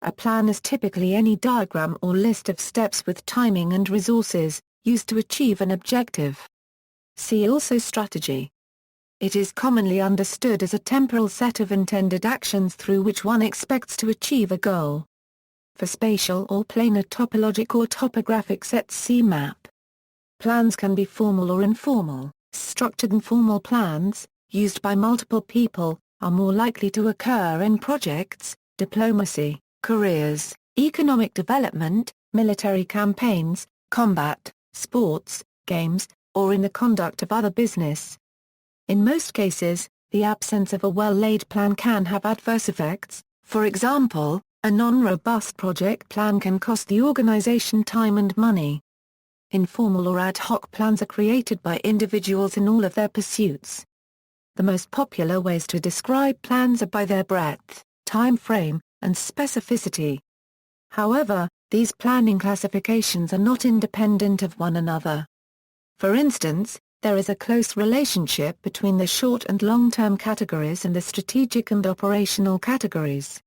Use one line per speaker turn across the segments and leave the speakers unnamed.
A plan is typically any diagram or list of steps with timing and resources, used to achieve an objective. See also strategy. It is commonly understood as a temporal set of intended actions through which one expects to achieve a goal. For spatial or planar topologic or topographic sets, see map. Plans can be formal or informal. Structured and formal plans, used by multiple people, are more likely to occur in projects, diplomacy, careers, economic development, military campaigns, combat, sports, games, or in the conduct of other business. In most cases, the absence of a well-laid plan can have adverse effects. For example, a non-robust project plan can cost the organization time and money. Informal or ad hoc plans are created by individuals in all of their pursuits. The most popular ways to describe plans are by their breadth, time frame, and specificity. However, these planning classifications are not independent of one another. For instance, there is a close relationship between the short and long-term categories and the strategic and operational categories.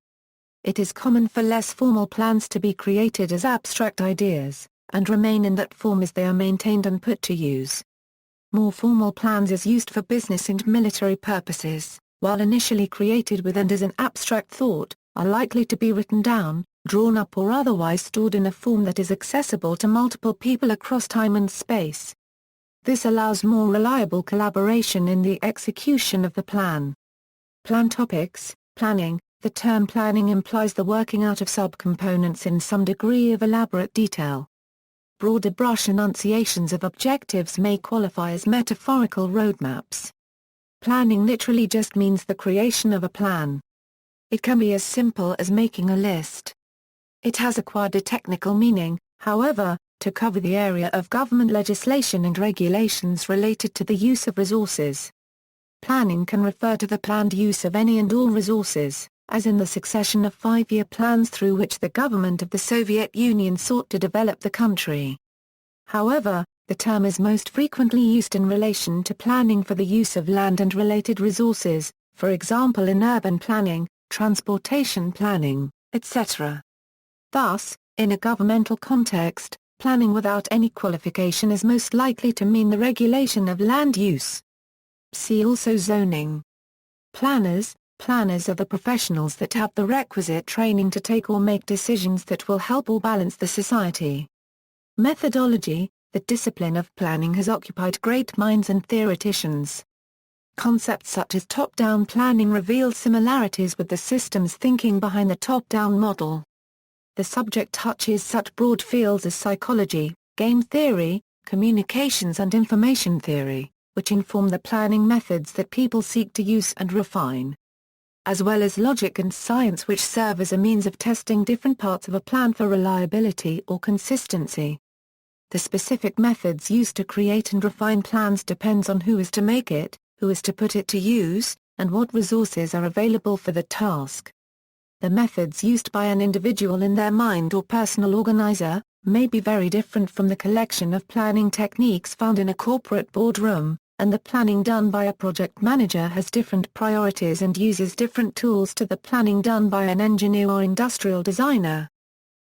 It is common for less formal plans to be created as abstract ideas, and remain in that form as they are maintained and put to use. More formal plans is used for business and military purposes, while initially created with and as an abstract thought, are likely to be written down, drawn up or otherwise stored in a form that is accessible to multiple people across time and space. This allows more reliable collaboration in the execution of the plan. Plan topics, planning. The term planning implies the working out of subcomponents in some degree of elaborate detail. Broader brush enunciations of objectives may qualify as metaphorical roadmaps. Planning literally just means the creation of a plan. It can be as simple as making a list. It has acquired a technical meaning, however, to cover the area of government legislation and regulations related to the use of resources. Planning can refer to the planned use of any and all resources, as in the succession of 5-year plans through which the government of the Soviet Union sought to develop the country. However, the term is most frequently used in relation to planning for the use of land and related resources, for example in urban planning, transportation planning, etc. Thus, in a governmental context, planning without any qualification is most likely to mean the regulation of land use. See also zoning. Planners are the professionals that have the requisite training to take or make decisions that will help or balance the society. Methodology. The discipline of planning has occupied great minds and theoreticians. Concepts such as top-down planning reveal similarities with the systems thinking behind the top-down model. The subject touches such broad fields as psychology, game theory, communications and information theory, which inform the planning methods that people seek to use and refine, as well as logic and science, which serve as a means of testing different parts of a plan for reliability or consistency. The specific methods used to create and refine plans depends on who is to make it, who is to put it to use, and what resources are available for the task. The methods used by an individual in their mind or personal organizer may be very different from the collection of planning techniques found in a corporate boardroom, and the planning done by a project manager has different priorities and uses different tools to the planning done by an engineer or industrial designer.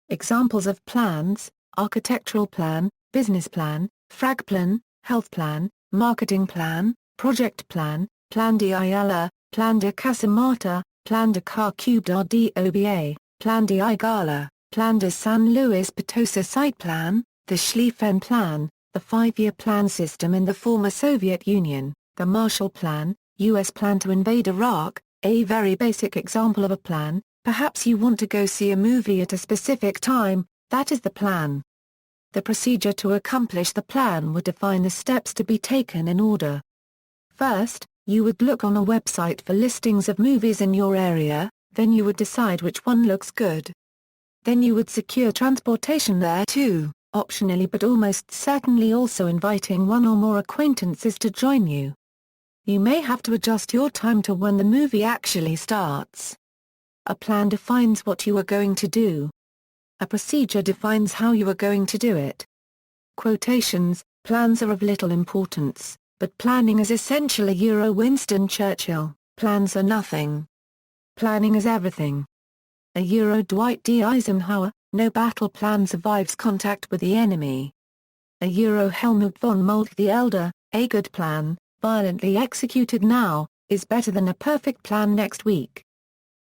Examples of plans: architectural plan, business plan, frag plan, health plan, marketing plan, project plan, plan de Ayala, plan de Casamata, plan de Car Ciudad de Oba, plan de Igala, plan de San Luis Potosi site plan, the Schlieffen plan, the 5-year plan system in the former Soviet Union, the Marshall Plan, U.S. plan to invade Iraq. A very basic example of a plan: perhaps you want to go see a movie at a specific time, that is the plan. The procedure to accomplish the plan would define the steps to be taken in order. First, you would look on a website for listings of movies in your area, then you would decide which one looks good. Then you would secure transportation there too, optionally but almost certainly also inviting one or more acquaintances to join you. You may have to adjust your time to when the movie actually starts. A plan defines what you are going to do. A procedure defines how you are going to do it. Quotations: plans are of little importance, but planning is essential. Winston Churchill, plans are nothing. Planning is everything. A Euro Dwight D. Eisenhower, no battle plan survives contact with the enemy. A Euro Helmut von Moltke the Elder, a good plan, violently executed now, is better than a perfect plan next week.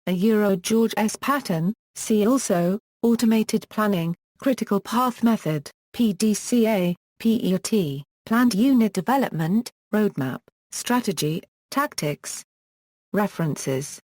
A Euro George S. Patton, see also, Automated Planning, Critical Path Method, PDCA, PERT, Planned Unit Development, Roadmap, Strategy, Tactics. References